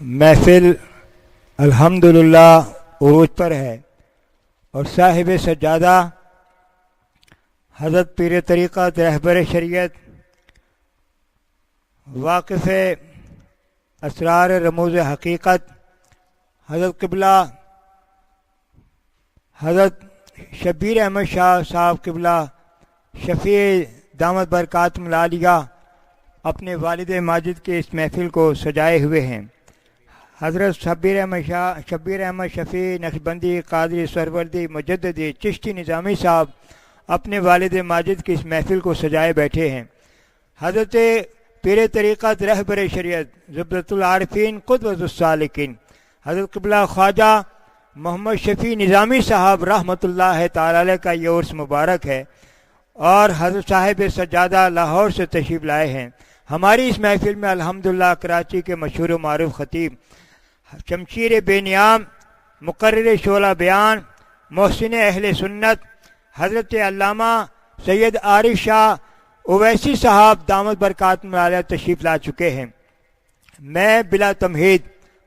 محفل الحمدللہ عروج پر ہے اور صاحب سجادہ حضرت پیر طریقت رہبر شریعت واقف اسرار رموز حقیقت حضرت قبلہ حضرت شبیر احمد شاہ صاحب قبلہ شفیع دامت برکاتہم العالیہ اپنے والد ماجد کے اس محفل کو سجائے ہوئے ہیں۔ حضرت شبیر احمد شفیع نقشبندی قادری سہروردی مجددی چشتی نظامی صاحب اپنے والد ماجد کی اس محفل کو سجائے بیٹھے ہیں۔ حضرت پیر طریقت رہبر شریعت زبدۃ العارفین قدوۃ السالکین حضرت قبلہ خواجہ محمد شفیع نظامی صاحب رحمۃ اللہ تعالی علیہ کا یہ عرس مبارک ہے اور حضرت صاحب سجادہ لاہور سے تشریف لائے ہیں۔ ہماری اس محفل میں الحمدللہ کراچی کے مشہور و معروف خطیب شمشیر بے نیام مقرر شعلہ بیان محسن اہل سنت حضرت علامہ سید عارف شاہ اویسی صاحب دامت برکاتہم العالیہ تشریف لا چکے ہیں۔ میں بلا تمہید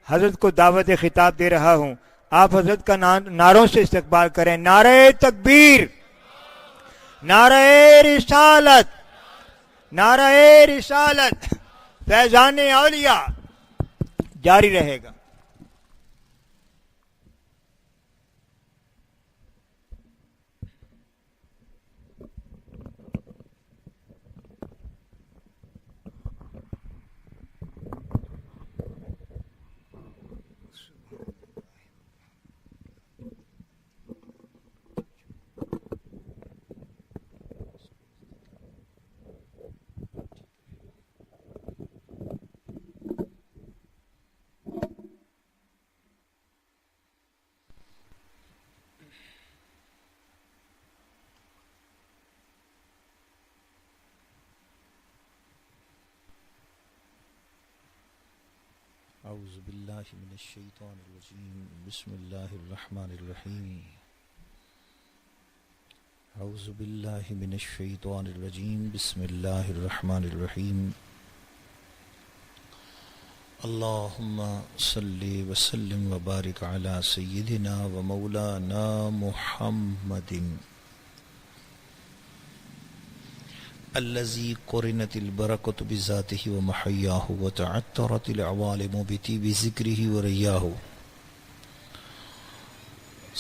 حضرت کو دعوت خطاب دے رہا ہوں، آپ حضرت کا نعروں سے استقبال کریں۔ نعرہ تکبیر، نعرہ رسالت، نعرہ رسالت، فیضان اولیاء جاری رہے گا۔ اعوذ باللہ من الشیطان الرجیم بسم اللہ الرحمن الرحیم اعوذ باللہ من الشیطان الرجیم بسم اللہ الرحمن الرحیم اللہم صلی وسلم وبارک علی سیدنا و مولانا محمد الذي قرنت البركة بذاته ومحياه وتعطرت العوالم بطيب ذكره ورياه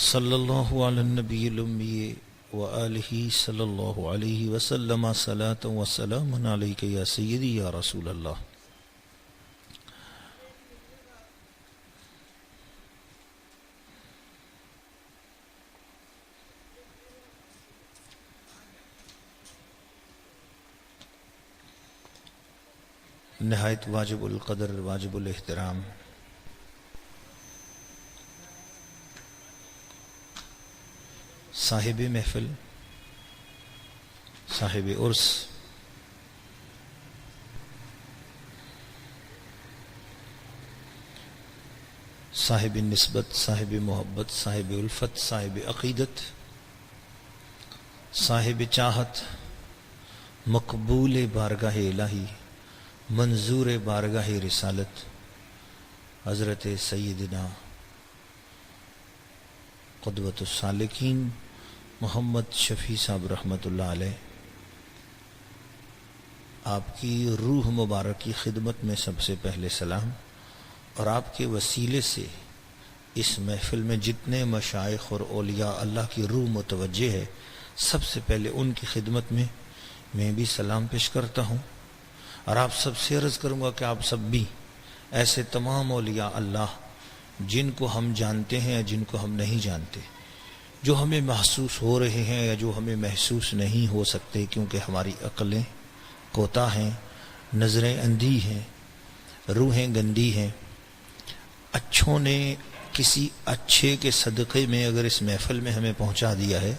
صلى الله على النبي الأمي وآله صلى الله عليه وسلم صلاة وسلام عليك يا سيدي يا رسول الله۔ نہایت واجب القدر واجب الاحترام صاحب محفل صاحب عرس صاحب نسبت صاحب محبت صاحب الفت صاحب عقیدت صاحب چاہت مقبول بارگاہ الہی منظور بارگاہ رسالت حضرت سیدنا قدوۃ السالکین محمد شفیع صاحب رحمۃ اللہ علیہ، آپ کی روح مبارک کی خدمت میں سب سے پہلے سلام، اور آپ کے وسیلے سے اس محفل میں جتنے مشائخ اور اولیاء اللہ کی روح متوجہ ہے، سب سے پہلے ان کی خدمت میں بھی سلام پیش کرتا ہوں، اور آپ سب سے عرض کروں گا کہ آپ سب بھی ایسے تمام اولیاء اللہ جن کو ہم جانتے ہیں یا جن کو ہم نہیں جانتے، جو ہمیں محسوس ہو رہے ہیں یا جو ہمیں محسوس نہیں ہو سکتے کیونکہ ہماری عقلیں کوتاہ ہیں، نظریں اندھی ہیں، روحیں گندی ہیں، اچھوں نے کسی اچھے کے صدقے میں اگر اس محفل میں ہمیں پہنچا دیا ہے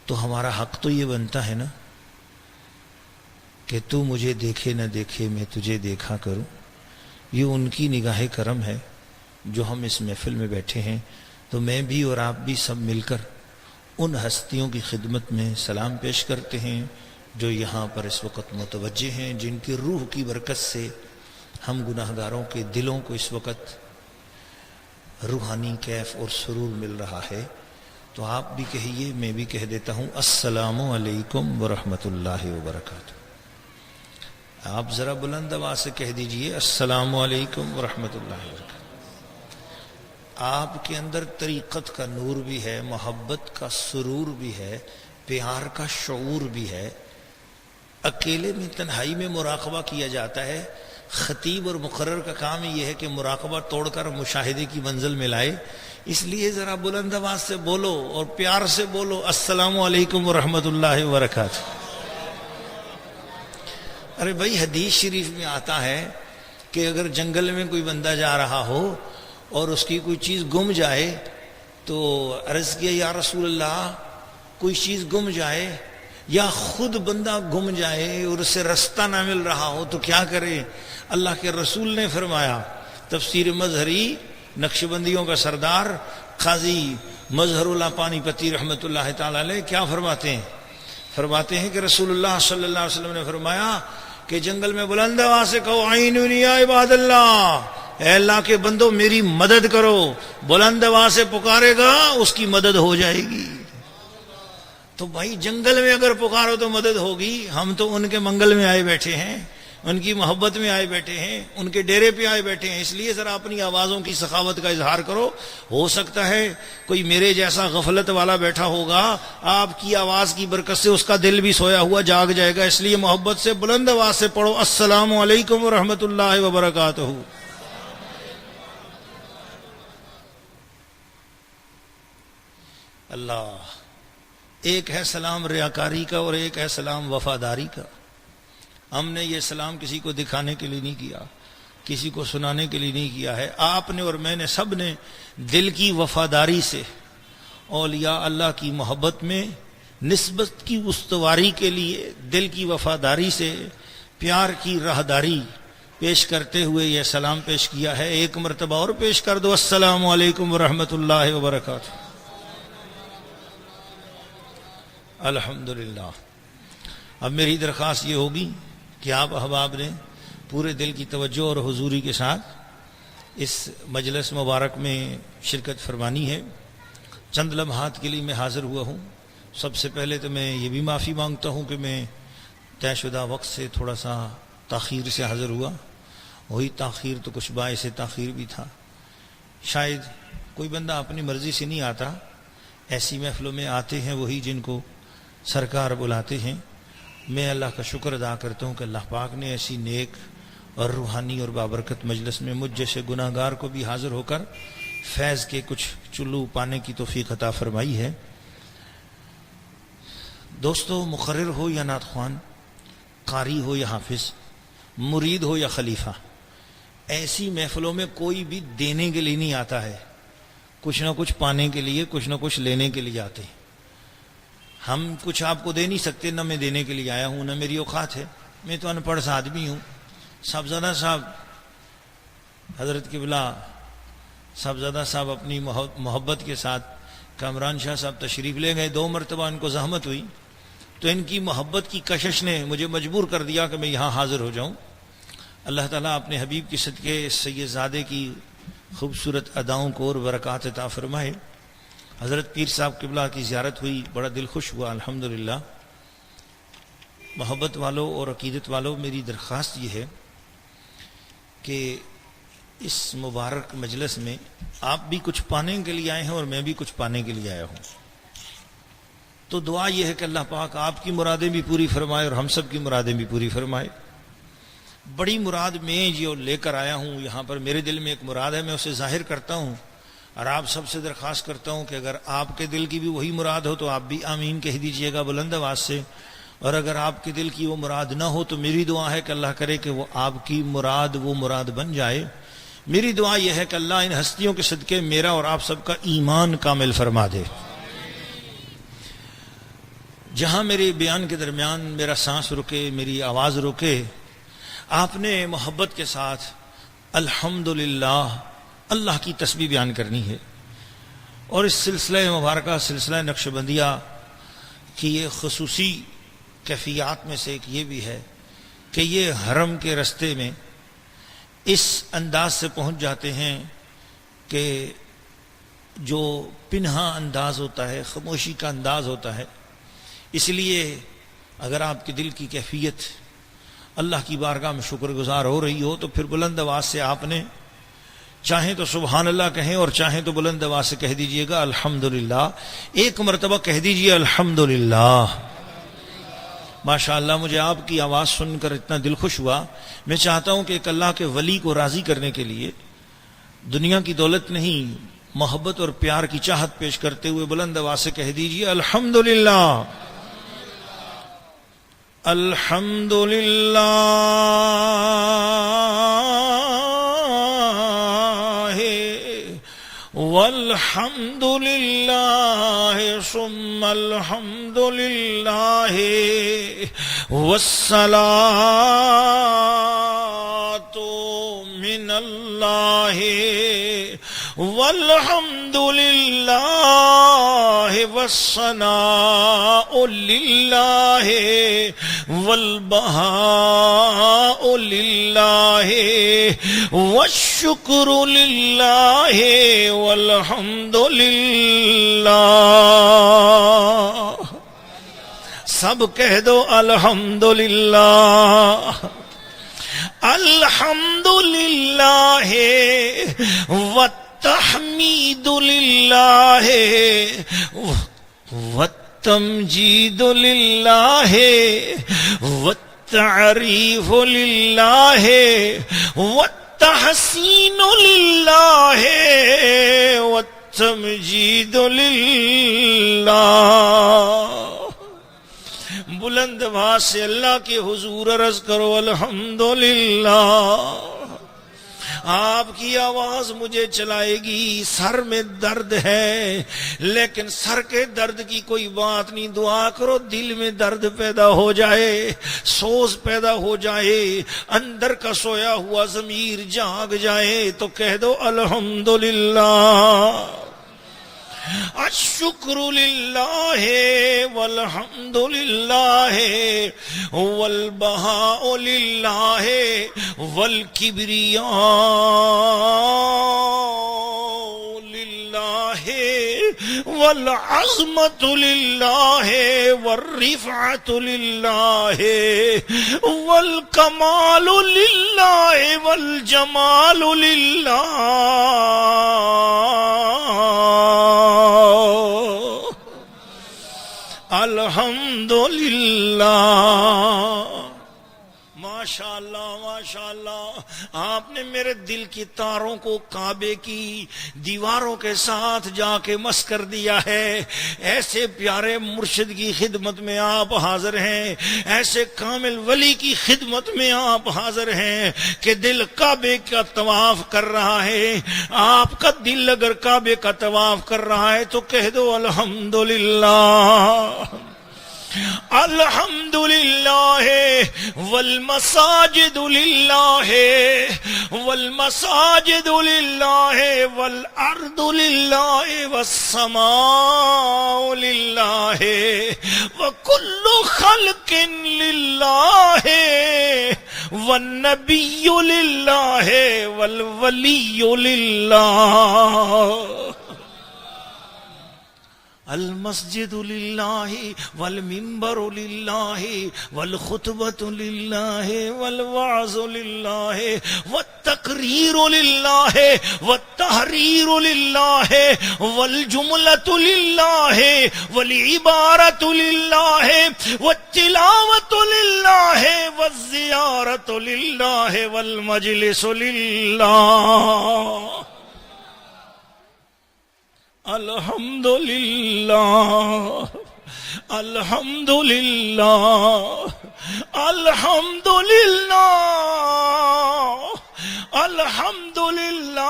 تو ہمارا حق تو یہ بنتا ہے نا کہ تو مجھے دیکھے نہ دیکھے میں تجھے دیکھا کروں۔ یہ ان کی نگاہ کرم ہے جو ہم اس محفل میں بیٹھے ہیں، تو میں بھی اور آپ بھی سب مل کر ان ہستیوں کی خدمت میں سلام پیش کرتے ہیں جو یہاں پر اس وقت متوجہ ہیں، جن کی روح کی برکت سے ہم گناہگاروں کے دلوں کو اس وقت روحانی کیف اور سرور مل رہا ہے، تو آپ بھی کہیے، میں بھی کہہ دیتا ہوں، السلام علیکم ورحمۃ اللہ وبرکاتہ۔ آپ ذرا بلند آواز سے کہہ دیجئے، السلام علیکم ورحمۃ اللہ وبرکاتہ۔ آپ کے اندر طریقت کا نور بھی ہے، محبت کا سرور بھی ہے، پیار کا شعور بھی ہے۔ اکیلے میں تنہائی میں مراقبہ کیا جاتا ہے، خطیب اور مقرر کا کام یہ ہے کہ مراقبہ توڑ کر مشاہدے کی منزل میں لائے، اس لیے ذرا بلند آواز سے بولو اور پیار سے بولو، السلام علیکم ورحمۃ اللہ وبرکاتہ۔ ارے بھائی، حدیث شریف میں آتا ہے کہ اگر جنگل میں کوئی بندہ جا رہا ہو اور اس کی کوئی چیز گم جائے تو عرض کیا، یا رسول اللہ، کوئی چیز گم جائے یا خود بندہ گم جائے اور اسے رستہ نہ مل رہا ہو تو کیا کرے؟ اللہ کے رسول نے فرمایا، تفسیر مظہری نقشبندیوں کا سردار قاضی مظہر اللہ پانی پتی رحمۃ اللہ تعالی علیہ کیا فرماتے ہیں کہ رسول اللہ صلی اللہ علیہ وسلم نے فرمایا کہ جنگل میں بلند آواز سے کہو، عینونی یا عباد اللہ، اے اللہ کے بندو میری مدد کرو۔ بلند آواز سے پکارے گا، اس کی مدد ہو جائے گی۔ تو بھائی جنگل میں اگر پکارو تو مدد ہوگی، ہم تو ان کے منگل میں آئے بیٹھے ہیں، ان کی محبت میں آئے بیٹھے ہیں، ان کے ڈیرے پہ آئے بیٹھے ہیں، اس لیے ذرا اپنی آوازوں کی سخاوت کا اظہار کرو۔ ہو سکتا ہے کوئی میرے جیسا غفلت والا بیٹھا ہوگا، آپ کی آواز کی برکت سے اس کا دل بھی سویا ہوا جاگ جائے گا، اس لیے محبت سے بلند آواز سے پڑھو، السلام علیکم ورحمۃ اللہ وبرکاتہ۔ اللہ، ایک ہے سلام ریاکاری کا اور ایک ہے سلام وفاداری کا۔ ہم نے یہ سلام کسی کو دکھانے کے لیے نہیں کیا، کسی کو سنانے کے لیے نہیں کیا ہے، آپ نے اور میں نے سب نے دل کی وفاداری سے اولیاء اللہ کی محبت میں نسبت کی استواری کے لیے دل کی وفاداری سے پیار کی راہداری پیش کرتے ہوئے یہ سلام پیش کیا ہے۔ ایک مرتبہ اور پیش کر دو، السلام علیکم ورحمۃ اللہ وبرکاتہ۔ الحمدللہ۔ اب میری درخواست یہ ہوگی کہ آپ احباب نے پورے دل کی توجہ اور حضوری کے ساتھ اس مجلس مبارک میں شرکت فرمانی ہے۔ چند لمحات کے لیے میں حاضر ہوا ہوں۔ سب سے پہلے تو میں یہ بھی معافی مانگتا ہوں کہ میں طے شدہ وقت سے تھوڑا سا تاخیر سے حاضر ہوا، وہی تاخیر تو کچھ باعث تاخیر بھی تھا۔ شاید کوئی بندہ اپنی مرضی سے نہیں آتا، ایسی محفلوں میں آتے ہیں وہی جن کو سرکار بلاتے ہیں۔ میں اللہ کا شکر ادا کرتا ہوں کہ اللہ پاک نے ایسی نیک اور روحانی اور بابرکت مجلس میں مجھ جیسے گناہ گار کو بھی حاضر ہو کر فیض کے کچھ چلو پانے کی توفیق عطا فرمائی ہے۔ دوستو، مقرر ہو یا نعت خوان، قاری ہو یا حافظ، مرید ہو یا خلیفہ، ایسی محفلوں میں کوئی بھی دینے کے لیے نہیں آتا ہے، کچھ نہ کچھ پانے کے لیے، کچھ نہ کچھ لینے کے لیے آتے ہیں۔ ہم کچھ آپ کو دے نہیں سکتے، نہ میں دینے کے لیے آیا ہوں، نہ میری اوقات ہے، میں تو ان پڑھ سا آدمی ہوں۔ صاحبزادہ صاحب حضرت قبلہ صاحبزادہ صاحب اپنی محبت کے ساتھ کامران شاہ صاحب تشریف لے گئے، 2 مرتبہ ان کو زحمت ہوئی تو ان کی محبت کی کشش نے مجھے مجبور کر دیا کہ میں یہاں حاضر ہو جاؤں۔ اللہ تعالیٰ اپنے حبیب کے صدقے سید زادے کی خوبصورت اداؤں کو اور برکات عطا فرمائے۔ حضرت پیر صاحب قبلہ کی زیارت ہوئی، بڑا دل خوش ہوا الحمدللہ۔ محبت والوں اور عقیدت والوں، میری درخواست یہ ہے کہ اس مبارک مجلس میں آپ بھی کچھ پانے کے لیے آئے ہیں اور میں بھی کچھ پانے کے لیے آیا ہوں، تو دعا یہ ہے کہ اللہ پاک آپ کی مرادیں بھی پوری فرمائے اور ہم سب کی مرادیں بھی پوری فرمائے۔ بڑی مراد میں جو لے کر آیا ہوں یہاں پر، میرے دل میں ایک مراد ہے، میں اسے ظاہر کرتا ہوں اور آپ سب سے درخواست کرتا ہوں کہ اگر آپ کے دل کی بھی وہی مراد ہو تو آپ بھی آمین کہہ دیجئے گا بلند آواز سے، اور اگر آپ کے دل کی وہ مراد نہ ہو تو میری دعا ہے کہ اللہ کرے کہ وہ آپ کی مراد وہ مراد بن جائے۔ میری دعا یہ ہے کہ اللہ ان ہستیوں کے صدقے میرا اور آپ سب کا ایمان کامل فرما دے۔ جہاں میرے بیان کے درمیان میرا سانس رکے، میری آواز رکے، آپ نے محبت کے ساتھ الحمدللہ اللہ کی تسبیح بیان کرنی ہے۔ اور اس سلسلہ مبارکہ سلسلہ نقشبندیہ کی یہ خصوصی کیفیات میں سے ایک یہ بھی ہے کہ یہ حرم کے رستے میں اس انداز سے پہنچ جاتے ہیں کہ جو پنہا انداز ہوتا ہے، خاموشی کا انداز ہوتا ہے. اس لیے اگر آپ کے دل کی کیفیت اللہ کی بارگاہ میں شکر گزار ہو رہی ہو تو پھر بلند آواز سے آپ نے چاہیں تو سبحان اللہ کہیں اور چاہیں تو بلند آواز سے کہہ دیجئے گا الحمدللہ. ایک مرتبہ کہہ دیجئے الحمدللہ. ماشاءاللہ مجھے آپ کی آواز سن کر اتنا دل خوش ہوا. میں چاہتا ہوں کہ ایک اللہ کے ولی کو راضی کرنے کے لیے دنیا کی دولت نہیں، محبت اور پیار کی چاہت پیش کرتے ہوئے بلند آواز سے کہہ دیجئے الحمدللہ. الحمدللہ والحمد للہ ثم الحمد للہ والصلاة من اللہ والحمد للہ والثناء للہ والبہاء للہ والشکر للہ والحمد للہ. سب کہہ دو الحمدللہ. الحمدللہ والتحمید للہ والتمجید للہ والتعریف للہ والتحسین للہ والتمجید للہ. بلند آواز سے اللہ کے حضور عرض کرو الحمدللہ. آپ کی آواز مجھے چلائے گی. سر میں درد ہے لیکن سر کے درد کی کوئی بات نہیں. دعا کرو دل میں درد پیدا ہو جائے، سوز پیدا ہو جائے، اندر کا سویا ہوا ضمیر جاگ جائے تو کہہ دو الحمدللہ. الشکر للہ والحمد للہ والبہاء للہ والکبریاء للہ والعظمت للہ والرفعت للہ والکمال للہ والجمال للہ. الحمدللہ. ماشاءاللہ ماشاءاللہ. آپ نے میرے دل کی تاروں کو کعبے کی دیواروں کے ساتھ جا کے مس کر دیا ہے. ایسے پیارے مرشد کی خدمت میں آپ حاضر ہیں، ایسے کامل ولی کی خدمت میں آپ حاضر ہیں کہ دل کعبے کا طواف کر رہا ہے. آپ کا دل اگر کعبے کا طواف کر رہا ہے تو کہہ دو الحمدللہ. الحمدللہ والمساجد للہ والمساجد للہ والارض للہ والسماء للہ وکل خلق للہ والنبی للہ والولی للہ. المسجد للہ والمنبر للہ والخطبۃ للہ والوعظ للہ والتقریر للہ والتحریر للہ والجملۃ للہ والعبارۃ للہ والتلاوۃ للہ والزیارۃ للہ والمجلس للہ. الحمدللہ الحمدللہ الحمدللہ الحمدللہ.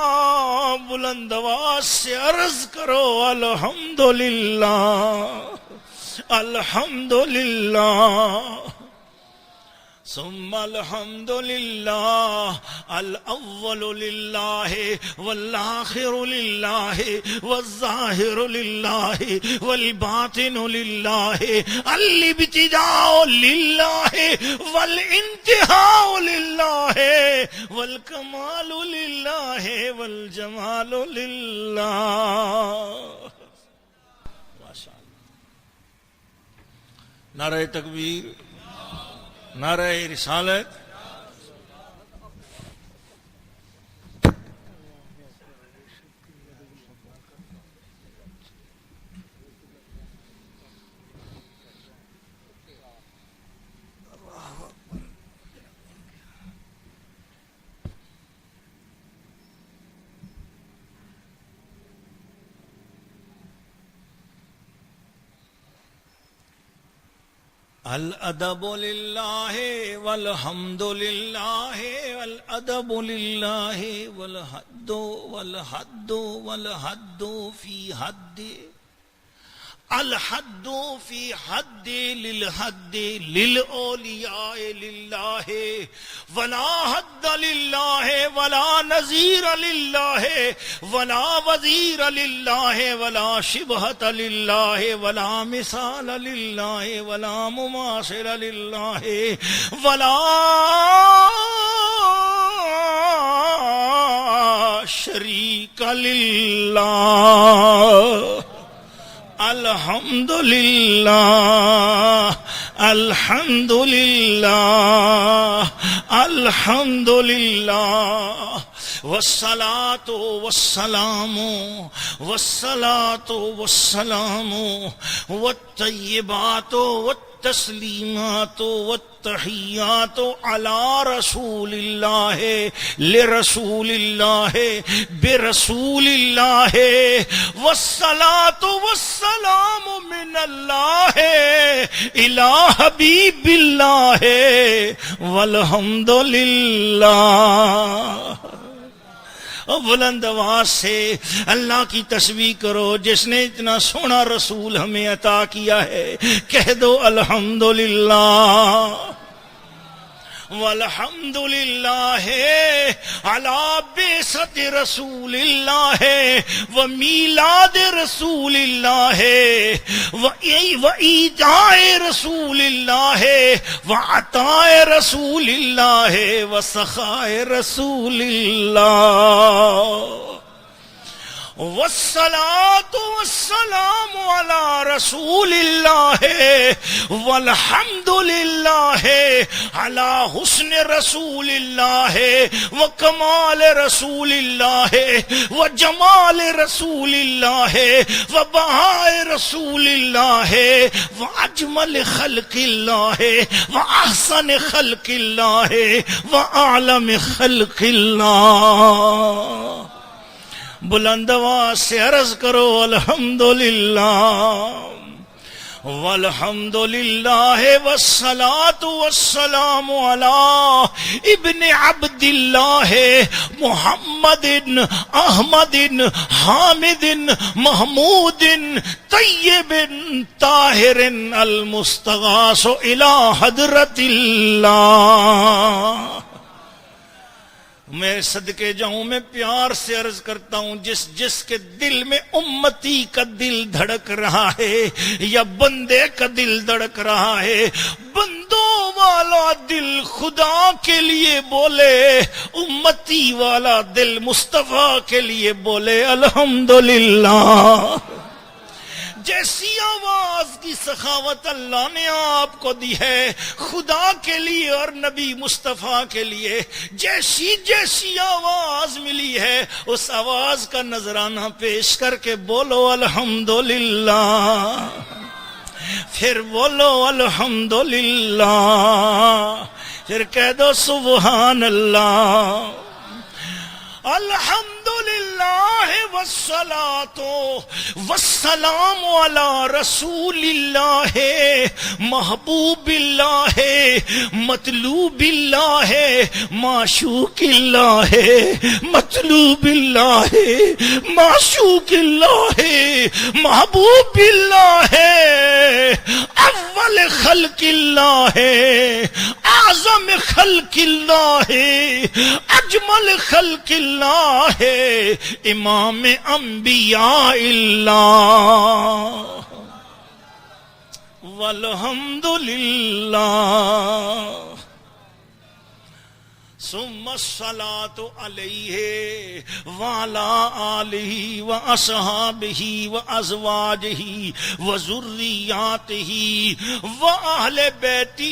بلند آواز سے عرض کرو الحمدللہ الحمدللہ. ثم الحمد لله الأول لله والآخر لله والظاهر لله والباطن لله الابتداء لله والانتهاء لله والكمال لله والجمال لله. نعرہ تکبیر، نعرہ رسالت. الادب للہ والحمد للہ والادب للہ والحد والحد والحد فی حد الحد فی حد للحد للاولیاء للہ ولا حد للہ ولا نظیر للہ ولا وزیر للہ ولا شبہۃ للہ ولا مثال للہ ولا مماثل للہ ولا شریک للہ. الحمد للہ الحمد للہ الحمد للہ والصلاة والسلام والصلاة والسلام والطیبات والتسلیمات والتحیات علی رسول اللہ لرسول اللہ برسول اللہ والصلاة والسلام من اللہ الی حبیب اللہ والحمد للہ. اور بلند آواز سے اللہ کی تسبیح کرو جس نے اتنا سونا رسول ہمیں عطا کیا ہے. کہہ دو الحمدللہ والحمد للہ علی بعثت رسول اللہ و میلاد رسول اللہ و ایجاء رسول اللہ و عطاء رسول اللہ و سخاء رسول اللہ. والصلاة والسلام على رسول الله والحمد لله على حسن رسول الله وكمال رسول الله وجمال رسول الله وبهاء رسول الله وأجمل خلق الله وأحسن خلق الله وأعلم خلق الله. بلند آواز سے عرض کرو الحمدللہ والحمد للہ والصلاة والسلام علی ابن عبد اللہ محمد احمد حامد محمود طیب طاہر المستغاث الی حضرت اللہ. میں صدقے جاؤں، میں پیار سے عرض کرتا ہوں جس کے دل میں امتی کا دل دھڑک رہا ہے یا بندے کا دل دھڑک رہا ہے، بندوں والا دل خدا کے لیے بولے، امتی والا دل مصطفیٰ کے لیے بولے الحمدللہ. جیسی آواز کی سخاوت اللہ نے آپ کو دی ہے خدا کے لیے اور نبی مصطفیٰ کے لیے، جیسی آواز ملی ہے اس آواز کا نذرانہ پیش کر کے بولو الحمدللہ. پھر بولو الحمدللہ، پھر کہہ دو سبحان اللہ. الحمد الحمدللہ والصلاۃ والسلام علی رسول اللہ محبوب اللہ مطلوب اللہ معشوق اللہ مطلوب اللہ معشوق اللہ محبوب اللہ اول خلق اللہ اعظم خلق اللہ اجمل خلق اللہ امام انبیاء اللہ والحمد للہ ثم الصلاة علیہ وعلی آلہ واصحابہ وازواجہ وذریاتہ واہل بیتہ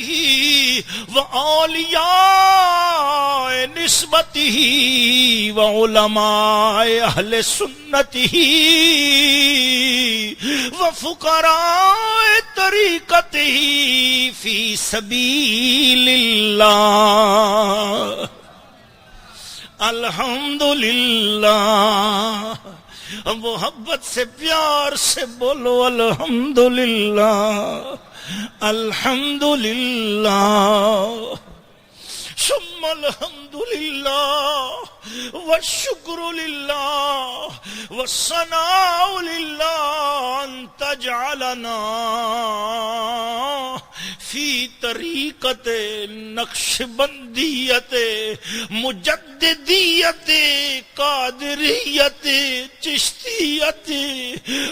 واولیاء نسبتہ وعلماء اہل سنتہ وفقراء طریقتہ فی سبیل اللہ الحمدللہ محبت سے پیار سے بولو الحمدللہ الحمدللہ ثم الحمدللہ والشکر للہ والثناء للہ ان تجعلنا فی طریقت نقش بندیت مجددیت قادریت چشتیت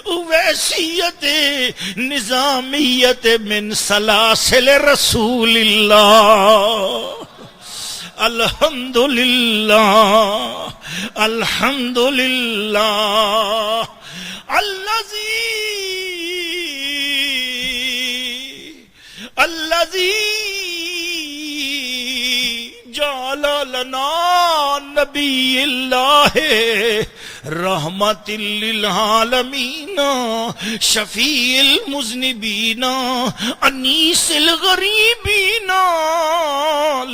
اویسیت نظامیت من سلاسل رسول اللہ الحمدللہ الحمدللہ الذی جعل لنا نبی اللہ رحمت للعالمین شفیع المذنبین انیس الغریبین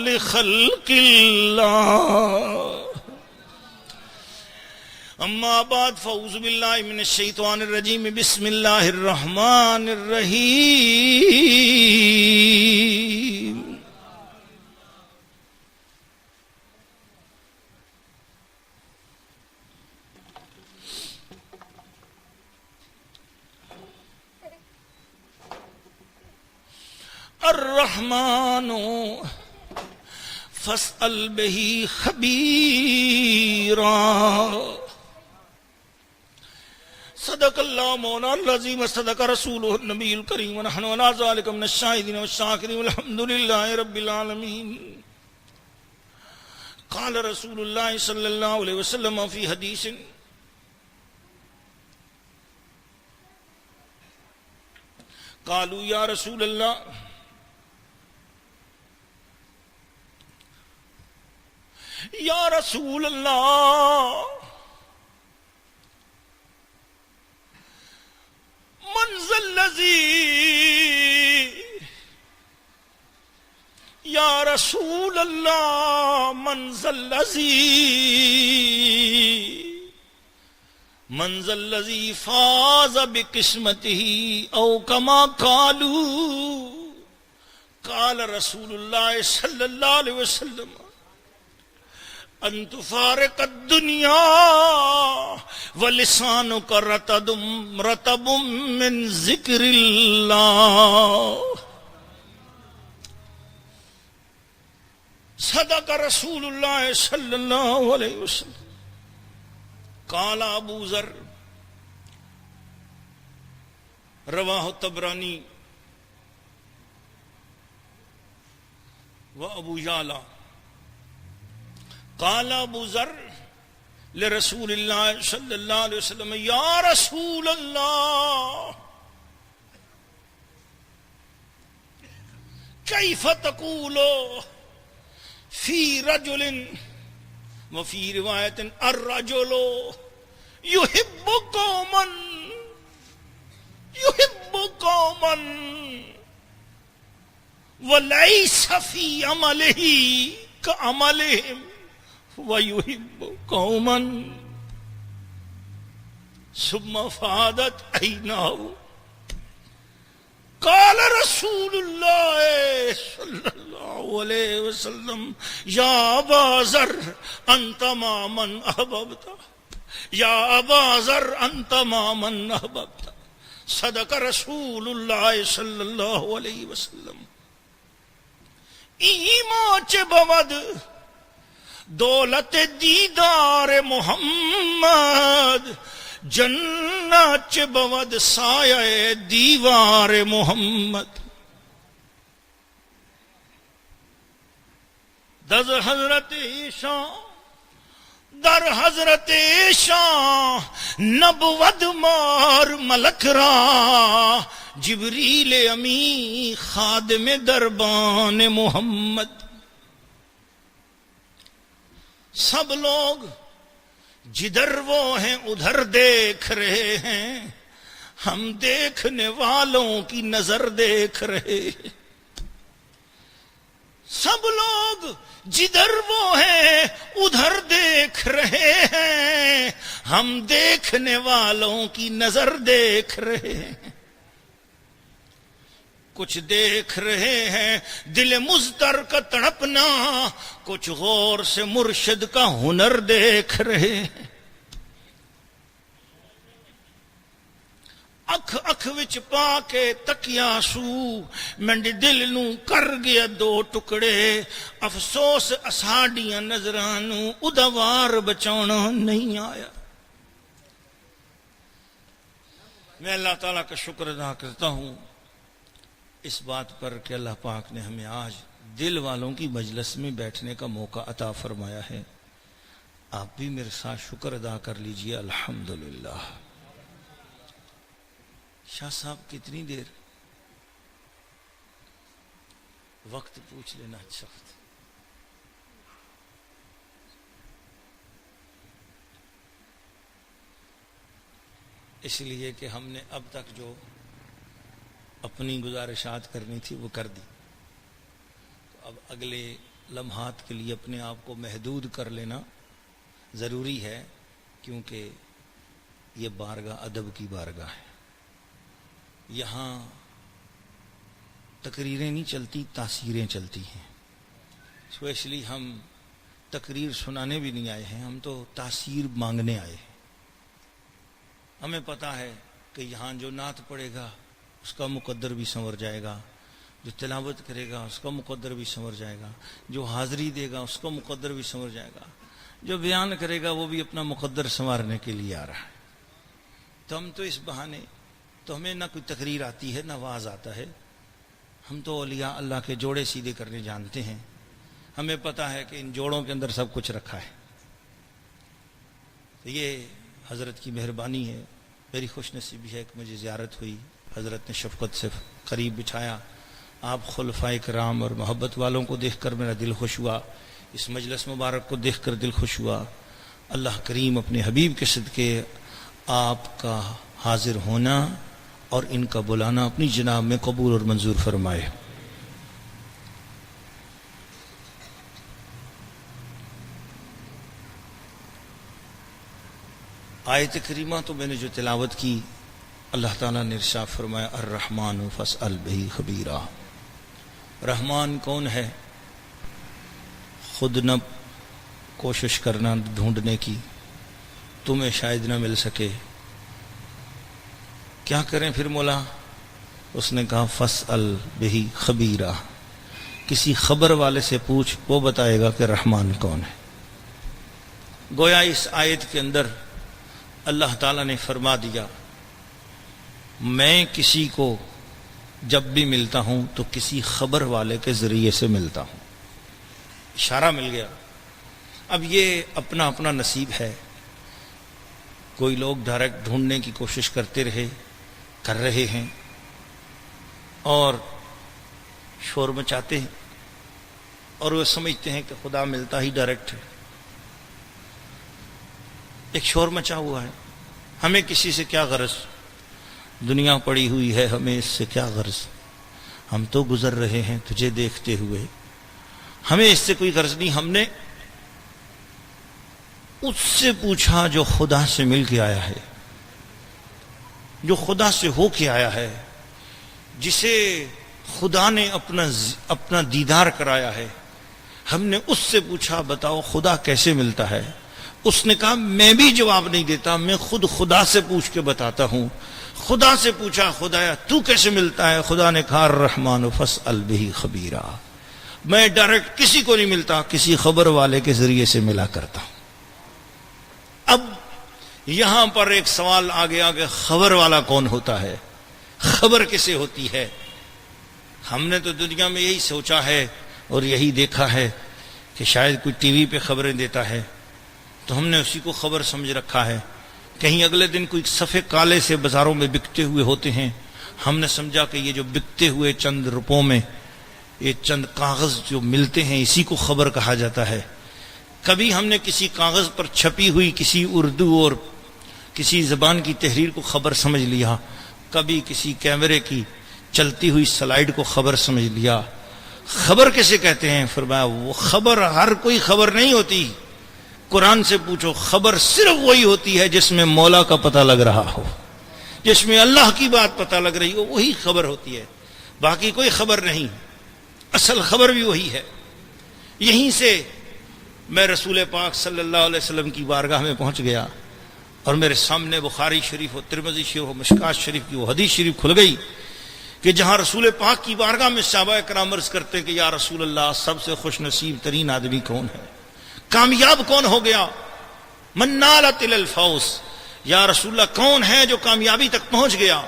لخلق اللہ اما بعد فاعوذ باللہ من الشیطان الرجیم بسم اللہ الرحمن الرحیم الرحمن فاسأل به خبیرا صدق اللہ مولانا العظیم صدق رسولہ النبی الکریم ونحن علی ذلک من الشاہدین والشاکرین والحمدللہ رب العالمین قال رسول اللہ صلی اللہ علیہ وسلم فی حدیث قالوا یا رسول اللہ یا رسول اللہ من ذا الذی یا رسول اللہ من ذا الذی فاز بقسمتہ او کما قالوا قال رسول اللہ صلی اللہ علیہ وسلم ان تفارق الدنیا ولسانک رطب من ذکر اللہ صدق رسول اللہ صلی اللہ علیہ وسلم قال ابو ذر رواہ الطبرانی و ابو یعلا قال ابو ذر لرسول اللہ صلی اللہ علیہ وسلم یا رسول اللہ کیف تقول فی رجل وفی روایت الرجل یحب قوما ولیس فی عملہ کعملہم وَيُحِبُّ قَوْمًا ثم فادت عیناه قال رسول اللہ صلی اللہ علیہ وسلم یا ابا ذر انت ما من احببت یا ابا ذر انت ما من احببت صدق رسول اللہ صلی اللہ علیہ وسلم. ایمان چ بود دولت دیدار محمد جنت چ بود سایہ دیوار محمد. در حضرت شاہ نبود مار ملک را جبریل امی خادم دربان محمد. سب لوگ جدھر وہ ہیں ادھر دیکھ رہے ہیں، ہم دیکھنے والوں کی نظر دیکھ رہے ہیں. سب لوگ جدھر وہ ہیں ادھر دیکھ رہے ہیں، ہم دیکھنے والوں کی نظر دیکھ رہے ہیں. کچھ دیکھ رہے ہیں دل مضطر کا تڑپنا، کچھ غور سے مرشد کا ہنر دیکھ رہے ہیں. اکھ اکھ وچ پا کے تکیا سو منڈ دل نو کر گیا دو ٹکڑے، افسوس اساڈیاں نظراں نو ادوار بچانا نہیں آیا. میں اللہ تعالیٰ کا شکر ادا کرتا ہوں اس بات پر کہ اللہ پاک نے ہمیں آج دل والوں کی مجلس میں بیٹھنے کا موقع عطا فرمایا ہے. آپ بھی میرے ساتھ شکر ادا کر لیجئے الحمدللہ. شاہ صاحب کتنی دیر وقت پوچھ لینا اچھا ہوتا. اس لیے کہ ہم نے اب تک جو اپنی گزارشات کرنی تھی وہ کر دی، تو اب اگلے لمحات کے لیے اپنے آپ کو محدود کر لینا ضروری ہے، کیونکہ یہ بارگاہ ادب کی بارگاہ ہے. یہاں تقریریں نہیں چلتی، تاثیریں چلتی ہیں. اسپیشلی ہم تقریر سنانے بھی نہیں آئے ہیں، ہم تو تاثیر مانگنے آئے ہیں. ہمیں پتہ ہے کہ یہاں جو نعت پڑھے گا اس کا مقدر بھی سنور جائے گا، جو تلاوت کرے گا اس کا مقدر بھی سنور جائے گا، جو حاضری دے گا اس کا مقدر بھی سنور جائے گا، جو بیان کرے گا وہ بھی اپنا مقدر سنوارنے کے لیے آ رہا ہے. تو ہم تو اس بہانے تو ہمیں نہ کوئی تقریر آتی ہے نہ واز آتا ہے. ہم تو اولیاء اللہ کے جوڑے سیدھے کرنے جانتے ہیں. ہمیں پتہ ہے کہ ان جوڑوں کے اندر سب کچھ رکھا ہے. تو یہ حضرت کی مہربانی ہے. میری خوش نصیبی ہے کہ مجھے زیارت ہوئی، حضرت نے شفقت سے قریب بچھایا. آپ خلفائے کرام اور محبت والوں کو دیکھ کر میرا دل خوش ہوا، اس مجلس مبارک کو دیکھ کر دل خوش ہوا. اللہ کریم اپنے حبیب کے صدقے آپ کا حاضر ہونا اور ان کا بلانا اپنی جناب میں قبول اور منظور فرمائے. آیت کریمہ تو میں نے جو تلاوت کی، اللہ تعالیٰ نے ارشاد فرمایا الرحمن فاسأل بہ خبیرا. رحمان کون ہے؟ خود نہ کوشش کرنا ڈھونڈنے کی، تمہیں شاید نہ مل سکے. کیا کریں پھر مولا؟ اس نے کہا فاسأل بہ خبیرا، کسی خبر والے سے پوچھ، وہ بتائے گا کہ رحمان کون ہے. گویا اس آیت کے اندر اللہ تعالیٰ نے فرما دیا میں کسی کو جب بھی ملتا ہوں تو کسی خبر والے کے ذریعے سے ملتا ہوں. اشارہ مل گیا. اب یہ اپنا اپنا نصیب ہے. کوئی لوگ ڈائریکٹ ڈھونڈنے کی کوشش کرتے رہے، کر رہے ہیں اور شور مچاتے ہیں اور وہ سمجھتے ہیں کہ خدا ملتا ہی ڈائریکٹ ہے. ایک شور مچا ہوا ہے. ہمیں کسی سے کیا غرض؟ دنیا پڑی ہوئی ہے، ہمیں اس سے کیا غرض؟ ہم تو گزر رہے ہیں تجھے دیکھتے ہوئے، ہمیں اس سے کوئی غرض نہیں. ہم نے اس سے پوچھا جو خدا سے مل کے آیا ہے. جو خدا سے ہو کے آیا ہے، جسے خدا نے اپنا دیدار کرایا ہے، ہم نے اس سے پوچھا بتاؤ خدا کیسے ملتا ہے؟ اس نے کہا میں بھی جواب نہیں دیتا، میں خود خدا سے پوچھ کے بتاتا ہوں۔ خدا سے پوچھا خدایا تو کیسے ملتا ہے؟ خدا نے کہا الرحمن فاسأل بہ خبیرا، میں ڈائریکٹ کسی کو نہیں ملتا، کسی خبر والے کے ذریعے سے ملا کرتا ہوں۔ اب یہاں پر ایک سوال آ گیا کہ خبر والا کون ہوتا ہے؟ خبر کسے ہوتی ہے؟ ہم نے تو دنیا میں یہی سوچا ہے اور یہی دیکھا ہے کہ شاید کوئی ٹی وی پہ خبریں دیتا ہے تو ہم نے اسی کو خبر سمجھ رکھا ہے۔ کہیں اگلے دن کوئی صفحے کالے سے بازاروں میں بکتے ہوئے ہوتے ہیں، ہم نے سمجھا کہ یہ جو بکتے ہوئے چند روپوں میں یہ چند کاغذ جو ملتے ہیں اسی کو خبر کہا جاتا ہے۔ کبھی ہم نے کسی کاغذ پر چھپی ہوئی کسی اردو اور کسی زبان کی تحریر کو خبر سمجھ لیا، کبھی کسی کیمرے کی چلتی ہوئی سلائیڈ کو خبر سمجھ لیا۔ خبر کیسے کہتے ہیں؟ فرمایا وہ خبر ہر کوئی خبر نہیں ہوتی، قرآن سے پوچھو، خبر صرف وہی ہوتی ہے جس میں مولا کا پتہ لگ رہا ہو، جس میں اللہ کی بات پتہ لگ رہی ہو، وہی خبر ہوتی ہے، باقی کوئی خبر نہیں۔ اصل خبر بھی وہی ہے۔ یہیں سے میں رسول پاک صلی اللہ علیہ وسلم کی بارگاہ میں پہنچ گیا اور میرے سامنے بخاری شریف و ترمذی شریف و مشکات شریف کی وہ حدیث شریف کھل گئی کہ جہاں رسول پاک کی بارگاہ میں صحابہ کرام عرض کرتے کہ یا رسول اللہ سب سے خوش نصیب ترین آدمی کون ہے، کامیاب کون ہو گیا؟ من نالت الفوز، یا رسول اللہ کون ہے جو کامیابی تک پہنچ گیا؟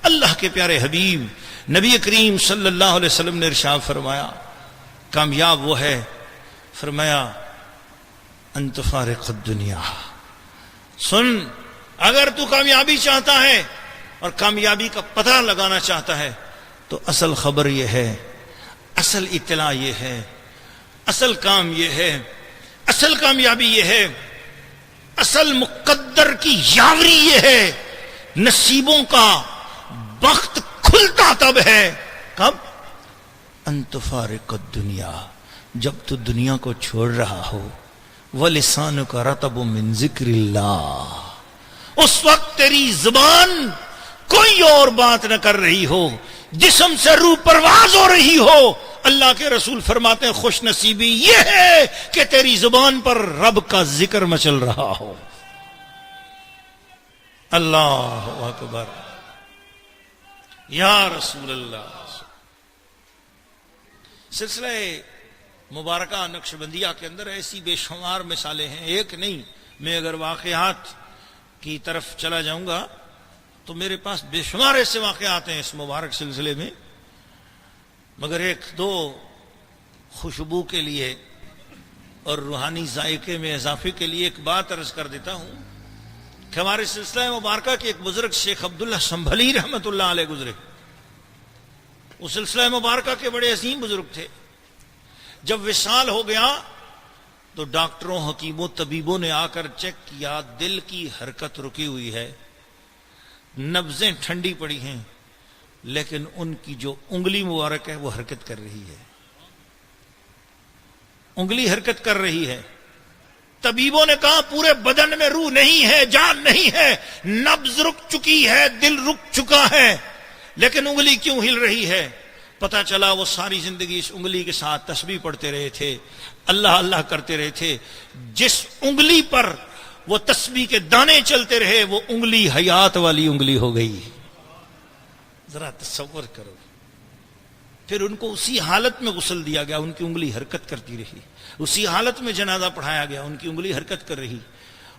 اللہ کے پیارے حبیب نبی کریم صلی اللہ علیہ وسلم نے ارشاد فرمایا کامیاب وہ ہے، فرمایا ان تفارق الدنیا، سن اگر تو کامیابی چاہتا ہے اور کامیابی کا پتہ لگانا چاہتا ہے تو اصل خبر یہ ہے، اصل اطلاع یہ ہے، اصل کام یہ ہے، اصل کامیابی یہ ہے، اصل مقدر کی یاوری یہ ہے، نصیبوں کا بخت کھلتا تب ہے، کب؟ ان تفارق الدنیا، جب تو دنیا کو چھوڑ رہا ہو، وَلِسَانُكَ رَطَبٌ مِّن ذِكْرِ اللَّهِ، اس وقت تیری زبان کوئی اور بات نہ کر رہی ہو، جسم سے روح پرواز ہو رہی ہو۔ اللہ کے رسول فرماتے ہیں خوش نصیبی یہ ہے کہ تیری زبان پر رب کا ذکر مچل رہا ہو۔ اللہ اکبر، یا رسول اللہ۔ سلسلہ مبارکہ نقشبندیہ کے اندر ایسی بے شمار مثالیں ہیں، ایک نہیں، میں اگر واقعات کی طرف چلا جاؤں گا تو میرے پاس بے شمار ایسے واقعات ہیں اس مبارک سلسلے میں، مگر ایک دو خوشبو کے لیے اور روحانی ذائقے میں اضافے کے لیے ایک بات عرض کر دیتا ہوں کہ ہمارے سلسلہ مبارکہ کے ایک بزرگ شیخ عبداللہ سنبھلی رحمۃ اللہ علیہ گزرے۔ وہ سلسلہ مبارکہ کے بڑے عظیم بزرگ تھے۔ جب وصال ہو گیا تو ڈاکٹروں، حکیموں، طبیبوں نے آ کر چیک کیا، دل کی حرکت رکی ہوئی ہے، نبضیں ٹھنڈی پڑی ہیں، لیکن ان کی جو انگلی مبارک ہے وہ حرکت کر رہی ہے، انگلی حرکت کر رہی ہے۔ طبیبوں نے کہا پورے بدن میں روح نہیں ہے، جان نہیں ہے، نبض رک چکی ہے، دل رک چکا ہے، لیکن انگلی کیوں ہل رہی ہے؟ پتہ چلا وہ ساری زندگی اس انگلی کے ساتھ تسبیح پڑھتے رہے تھے، اللہ اللہ کرتے رہے تھے، جس انگلی پر وہ تسبیح کے دانے چلتے رہے وہ انگلی حیات والی انگلی ہو گئی۔ ذرا تصور کرو۔ پھر ان کو اسی حالت میں غسل دیا گیا، ان کی انگلی حرکت کرتی رہی، اسی حالت میں جنازہ پڑھایا گیا، ان کی انگلی حرکت کر رہی،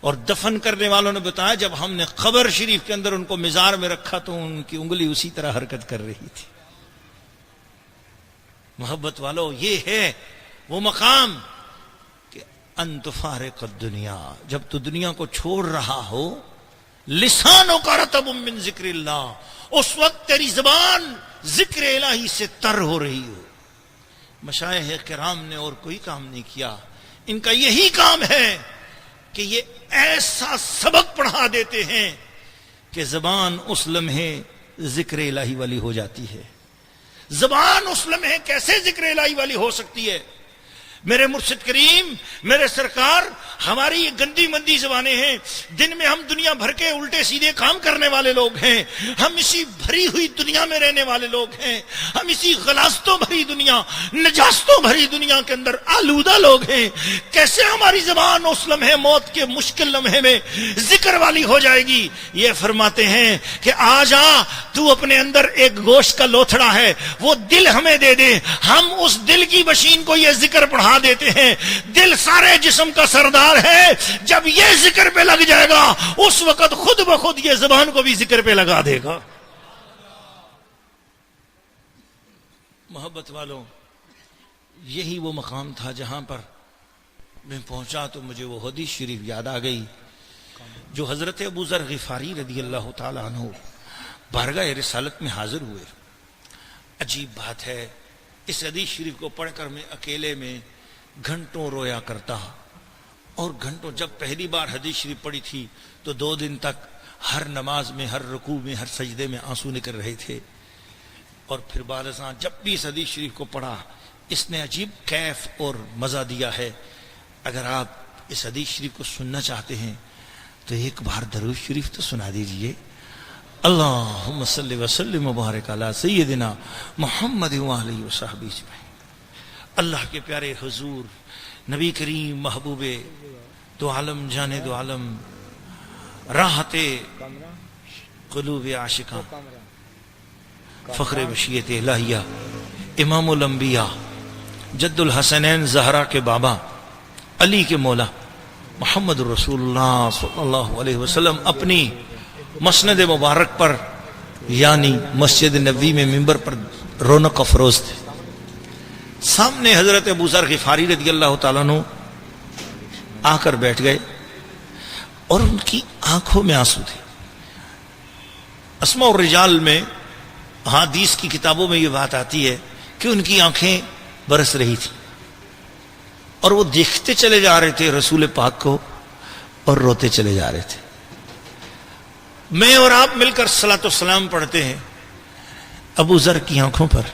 اور دفن کرنے والوں نے بتایا جب ہم نے قبر شریف کے اندر ان کو مزار میں رکھا تو ان کی انگلی اسی طرح حرکت کر رہی تھی۔ محبت والو، یہ ہے وہ مقام کہ ان تفارق الدنیا، جب تو دنیا کو چھوڑ رہا ہو، لسانک رطب من ذکر اللہ، اس وقت تیری زبان ذکر الہی سے تر ہو رہی ہو۔ مشایخ کرام نے اور کوئی کام نہیں کیا، ان کا یہی کام ہے کہ یہ ایسا سبق پڑھا دیتے ہیں کہ زبان اس لمحے ذکر الہی والی ہو جاتی ہے۔ زبان اس لمحے کیسے ذکر الہی والی ہو سکتی ہے؟ میرے مرشد کریم، میرے سرکار، ہماری یہ گندی مندی زبانیں ہیں، دن میں ہم دنیا بھر کے الٹے سیدھے کام کرنے والے لوگ ہیں، ہم اسی بھری ہوئی دنیا میں رہنے والے لوگ ہیں، ہم اسی غلاظتوں بھری دنیا، نجاستوں بھری دنیا کے اندر آلودہ لوگ ہیں۔ کیسے ہماری زبان اس لمحے موت کے مشکل لمحے میں ذکر والی ہو جائے گی؟ یہ فرماتے ہیں کہ آ جا، تو اپنے اندر ایک گوشت کا لوتھڑا ہے، وہ دل ہمیں دے دے، ہم اس دل کی مشین کو یہ ذکر پڑھا دیتے ہیں۔ دل سارے جسم کا سردار ہے، جب یہ ذکر پہ لگ جائے گا اس وقت خود بخود یہ زبان کو بھی ذکر پہ لگا دے گا۔ محبت والوں، یہی وہ مقام تھا جہاں پر میں پہنچا تو مجھے وہ حدیث شریف یاد آ گئی جو حضرت ابو ذر غفاری رضی اللہ تعالیٰ عنہ بارگاہ رسالت میں حاضر ہوئے۔ عجیب بات ہے، اس حدیث شریف کو پڑھ کر میں اکیلے میں گھنٹوں رویا کرتا، اور گھنٹوں، جب پہلی بار حدیث شریف پڑھی تھی تو 2 دن تک ہر نماز میں، ہر رکوع میں، ہر سجدے میں آنسو نکل رہے تھے، اور پھر بعد ازاں جب بھی اس حدیث شریف کو پڑھا اس نے عجیب کیف اور مزہ دیا ہے۔ اگر آپ اس حدیث شریف کو سننا چاہتے ہیں تو ایک بار درود شریف تو سنا دیجئے۔ اللہم صلی وسلم مبارک علی سیدنا محمد وآلہ وصحبہ اجمعین۔ اللہ کے پیارے حضور نبی کریم محبوب دو عالم، جانے دو عالم، راحت قلوب عاشقاں، فخر مشیت الہیہ، امام الانبیاء، جد الحسنین زہرا کے بابا، علی کے مولا محمد رسول اللہ صلی اللہ علیہ وسلم اپنی مسند مبارک پر یعنی مسجد نبوی میں منبر پر رونق افروز تھے۔ سامنے حضرت ابو ذر غفاری رضی اللہ تعالیٰ عنہ آ کر بیٹھ گئے اور ان کی آنکھوں میں آنسو تھے۔ اسماء الرجال میں، حدیث کی کتابوں میں یہ بات آتی ہے کہ ان کی آنکھیں برس رہی تھی اور وہ دیکھتے چلے جا رہے تھے رسول پاک کو اور روتے چلے جا رہے تھے۔ میں اور آپ مل کر صلاۃ والسلام پڑھتے ہیں، ابو ذر کی آنکھوں پر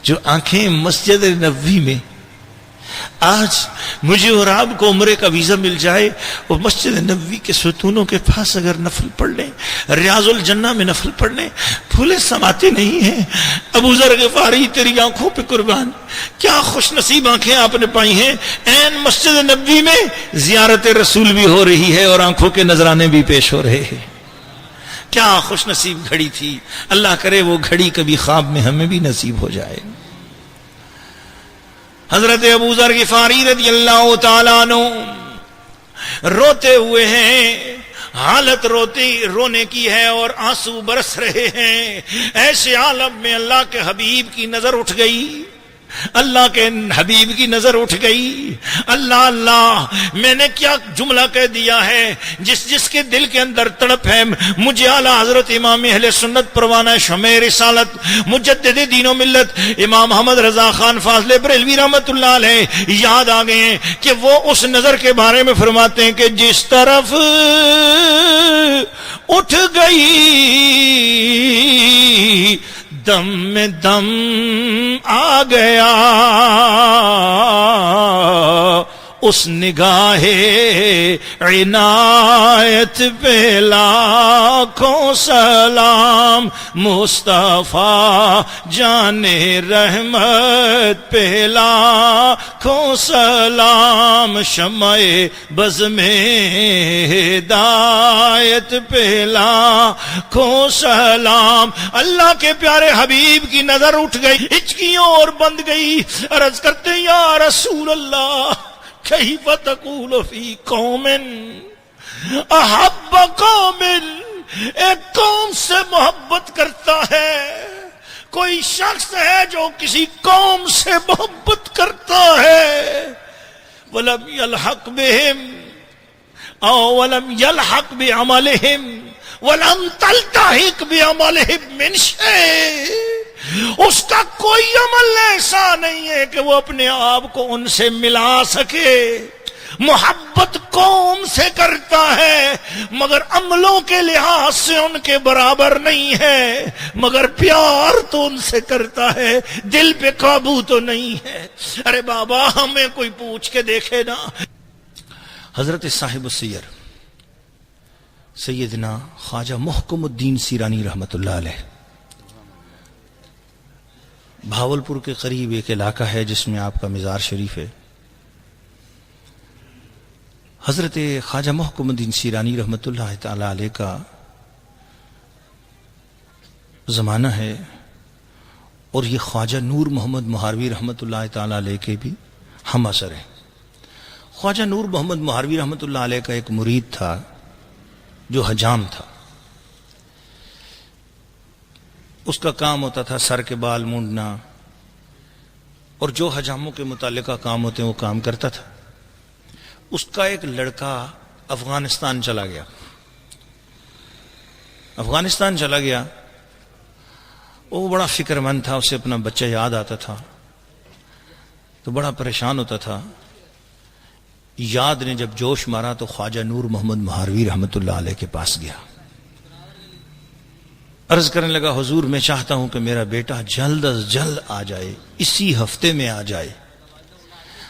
جو آنکھیں مسجد نبوی میں، آج مجھے اور آپ کو عمرے کا ویزا مل جائے اور مسجد نبوی کے ستونوں کے پاس اگر نفل پڑھ لیں، ریاض الجنہ میں نفل پڑھ لیں، پھولے سماتے نہیں ہیں۔ ابو ذر غفاری تیری آنکھوں پہ قربان، کیا خوش نصیب آنکھیں آپ نے پائی ہیں۔ این مسجد نبوی میں زیارت رسول بھی ہو رہی ہے اور آنکھوں کے نذرانے بھی پیش ہو رہے ہیں۔ کیا خوش نصیب گھڑی تھی، اللہ کرے وہ گھڑی کبھی خواب میں ہمیں بھی نصیب ہو جائے۔ حضرت ابو ذر غفاری رضی اللہ تعالیٰ عنہ روتے ہوئے ہیں، حالت رونے کی ہے اور آنسو برس رہے ہیں۔ ایسے عالم میں اللہ کے حبیب کی نظر اٹھ گئی، اللہ کے حبیب کی نظر اٹھ گئی۔ اللہ اللہ، میں نے کیا جملہ کہہ دیا ہے، جس کے دل کے اندر تڑپ ہے، مجھے اعلیٰ حضرت امام اہل سنت پروانہ شمع رسالت مجدد دین و ملت امام محمد رضا خان فاضل بریلوی رحمت اللہ علیہ یاد آ گئے ہیں کہ وہ اس نظر کے بارے میں فرماتے ہیں کہ جس طرف اٹھ گئی دم میں دم آ گیا، اس نگاہ عنایت پہ لاکھوں سلام، مصطفیٰ جان رحمت پہ لاکھوں سلام، شمع بز میں ہدایت پہ لاکھوں سلام۔ اللہ کے پیارے حبیب کی نظر اٹھ گئی، ہچکیوں اور بند گئی، عرض کرتے یا رسول اللہ کیف تقول فی قوم احب قوم، ایک قوم سے محبت کرتا ہے، کوئی شخص ہے جو کسی قوم سے محبت کرتا ہے، ولم یلحق بہم او ولم یلحق بعملہم ولم تلتحق بعملہم من شیء، اس کا کوئی عمل ایسا نہیں ہے کہ وہ اپنے آپ کو ان سے ملا سکے، محبت قوم سے کرتا ہے مگر عملوں کے لحاظ سے ان کے برابر نہیں ہے، مگر پیار تو ان سے کرتا ہے، دل پہ قابو تو نہیں ہے۔ ارے بابا ہمیں کوئی پوچھ کے دیکھے نا۔ حضرت صاحب السیر سیدنا خواجہ محکم الدین سیرانی رحمت اللہ علیہ، بھاولپور کے قریب ایک علاقہ ہے جس میں آپ کا مزار شریف ہے۔ حضرت خواجہ محکم الدین سیرانی رحمت اللہ تعالی علیہ کا زمانہ ہے، اور یہ خواجہ نور محمد مہاروی رحمت اللہ تعالی علیہ کے بھی ہم اثر ہیں۔ خواجہ نور محمد مہاروی رحمت اللہ علیہ کا ایک مرید تھا جو حجام تھا۔ اس کا کام ہوتا تھا سر کے بال مونڈنا، اور جو حجاموں کے متعلقہ کام ہوتے ہیں وہ کام کرتا تھا۔ اس کا ایک لڑکا افغانستان چلا گیا۔ افغانستان چلا گیا، وہ بڑا فکر مند تھا، اسے اپنا بچہ یاد آتا تھا تو بڑا پریشان ہوتا تھا۔ یاد نے جب جوش مارا تو خواجہ نور محمد مہاروی رحمت اللہ علیہ کے پاس گیا، عرض کرنے لگا حضور میں چاہتا ہوں کہ میرا بیٹا جلد از جلد آ جائے، اسی ہفتے میں آ جائے۔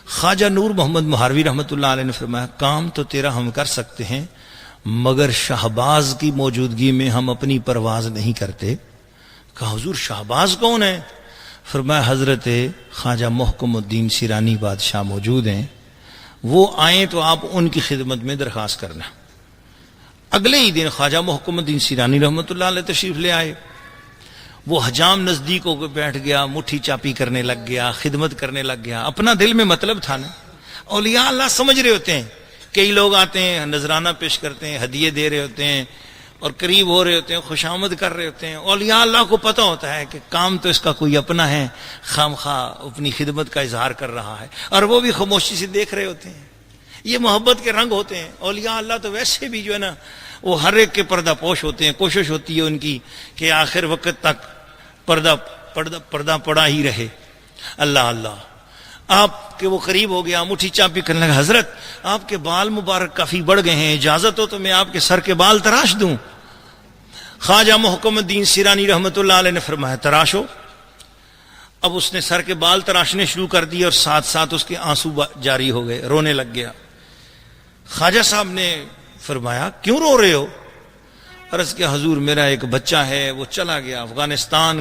خواجہ نور محمد مہاروی رحمت اللہ علیہ نے فرمایا کام تو تیرا ہم کر سکتے ہیں مگر شہباز کی موجودگی میں ہم اپنی پرواز نہیں کرتے۔ کہا حضور شہباز کون ہے؟ فرمایا حضرت خواجہ محکم الدین سیرانی بادشاہ موجود ہیں، وہ آئیں تو آپ ان کی خدمت میں درخواست کرنا۔ اگلے ہی دن خواجہ محکم الدین سیرانی رحمت اللہ علیہ تشریف لے آئے۔ وہ حجام نزدیک ہو کے بیٹھ گیا، مٹھی چاپی کرنے لگ گیا، خدمت کرنے لگ گیا۔ اپنا دل میں مطلب تھا نا، اولیاء اللہ سمجھ رہے ہوتے ہیں۔ کئی لوگ آتے ہیں، نذرانہ پیش کرتے ہیں، ہدیے دے رہے ہوتے ہیں اور قریب ہو رہے ہوتے ہیں، خوشامد کر رہے ہوتے ہیں۔ اولیاء اللہ کو پتہ ہوتا ہے کہ کام تو اس کا کوئی اپنا ہے، خامخواہ اپنی خدمت کا اظہار کر رہا ہے، اور وہ بھی خاموشی سے دیکھ رہے ہوتے ہیں۔ یہ محبت کے رنگ ہوتے ہیں۔ اولیاء اللہ تو ویسے بھی جو ہے نا وہ ہر ایک کے پردہ پوش ہوتے ہیں، کوشش ہوتی ہے ان کی کہ آخر وقت تک پردہ پڑا ہی رہے۔ اللہ اللہ، آپ کے وہ قریب ہو گیا، مٹھی چاپی کرنے لگا، حضرت آپ کے بال مبارک کافی بڑھ گئے ہیں، اجازت ہو تو میں آپ کے سر کے بال تراش دوں؟ خواجہ محکم الدین سیرانی رحمت اللہ علیہ نے فرمایا تراشو۔ اب اس نے سر کے بال تراشنے شروع کر دیے اور ساتھ ساتھ اس کے آنسو جاری ہو گئے، رونے لگ گیا۔ خواجہ صاحب نے فرمایا کیوں رو رہے ہو؟ عرض کیا حضور میرا ایک بچہ ہے، وہ چلا گیا افغانستان،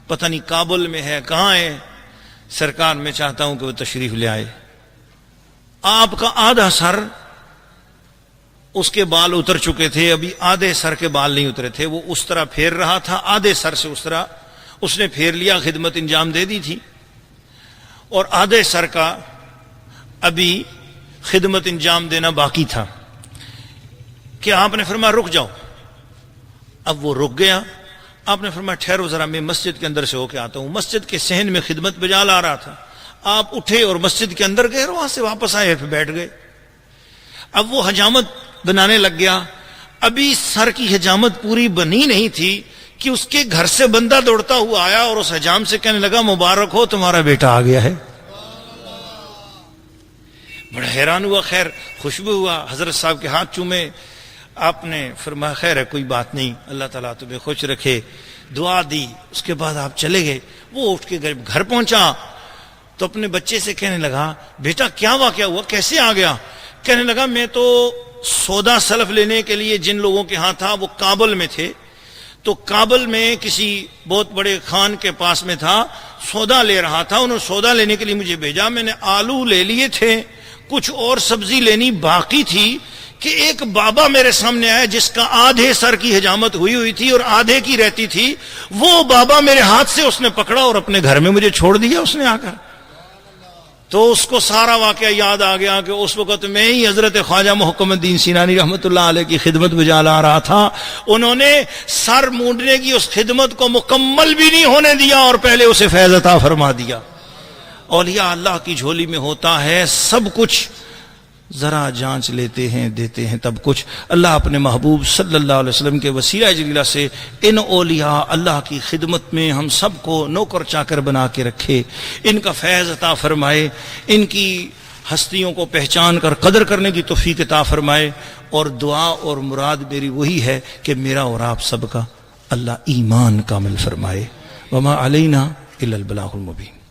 پتہ نہیں کابل میں ہے کہاں ہے، سرکار میں چاہتا ہوں کہ وہ تشریف لے آئے۔ آپ کا آدھا سر اس کے بال اتر چکے تھے، ابھی آدھے سر کے بال نہیں اترے تھے، وہ اس طرح پھیر رہا تھا، آدھے سر سے اس طرح اس نے پھیر لیا، خدمت انجام دے دی تھی، اور آدھے سر کا ابھی خدمت انجام دینا باقی تھا کہ آپ نے فرمایا رک جاؤ۔ اب وہ رک گیا۔ آپ نے فرمایا ٹھہرو ذرا، میں مسجد کے اندر سے ہو کے آتا ہوں۔ مسجد کے صحن میں خدمت بجا لا رہا تھا، آپ اٹھے اور مسجد کے اندر گئے اور وہاں سے واپس آئے، پھر بیٹھ گئے۔ اب وہ حجامت بنانے لگ گیا، ابھی سر کی حجامت پوری بنی نہیں تھی کہ اس کے گھر سے بندہ دوڑتا ہوا آیا اور اس حجام سے کہنے لگا مبارک ہو تمہارا بیٹا آ گیا ہے۔ بڑا حیران ہوا، خیر خوشبو ہوا، حضرت صاحب کے ہاتھ چومے، آپ نے فرمایا خیر ہے کوئی بات نہیں، اللہ تعالیٰ تمہیں خوش رکھے، دعا دی۔ اس کے بعد آپ چلے گئے۔ وہ اٹھ کے گھر پہنچا تو اپنے بچے سے کہنے لگا بیٹا کیا واقعہ ہوا، کیسے آ گیا؟ کہنے لگا میں تو سودا سلف لینے کے لیے جن لوگوں کے ہاں تھا وہ کابل میں تھے، تو کابل میں کسی بہت بڑے خان کے پاس میں تھا، سودا لے رہا تھا، انہوں نے سودا لینے کے لیے مجھے بھیجا، میں نے آلو لے لیے تھے، کچھ اور سبزی لینی باقی تھی کہ ایک بابا میرے سامنے آیا جس کا آدھے سر کی حجامت ہوئی تھی اور آدھے کی رہتی تھی، وہ بابا میرے ہاتھ سے اس نے پکڑا اور اپنے گھر میں مجھے چھوڑ دیا اس نے آ کر۔ تو اس کو سارا واقعہ یاد آ گیا کہ اس وقت میں ہی حضرت خواجہ محکم الدین سیرانی رحمت اللہ علیہ کی خدمت بجا لا رہا تھا۔ انہوں نے سر مونڈنے کی اس خدمت کو مکمل بھی نہیں ہونے دیا اور پہلے اسے فیض عطا فرما دیا۔ اولیاء اللہ کی جھولی میں ہوتا ہے سب کچھ، ذرا جانچ لیتے ہیں دیتے ہیں تب کچھ۔ اللہ اپنے محبوب صلی اللہ علیہ وسلم کے وسیلہ جلیلہ سے ان اولیاء اللہ کی خدمت میں ہم سب کو نوکر چاکر بنا کے رکھے، ان کا فیض عطا فرمائے، ان کی ہستیوں کو پہچان کر قدر کرنے کی توفیق عطا فرمائے، اور دعا اور مراد میری وہی ہے کہ میرا اور آپ سب کا اللہ ایمان کامل فرمائے۔ وما علینا الا البلاغ المبین۔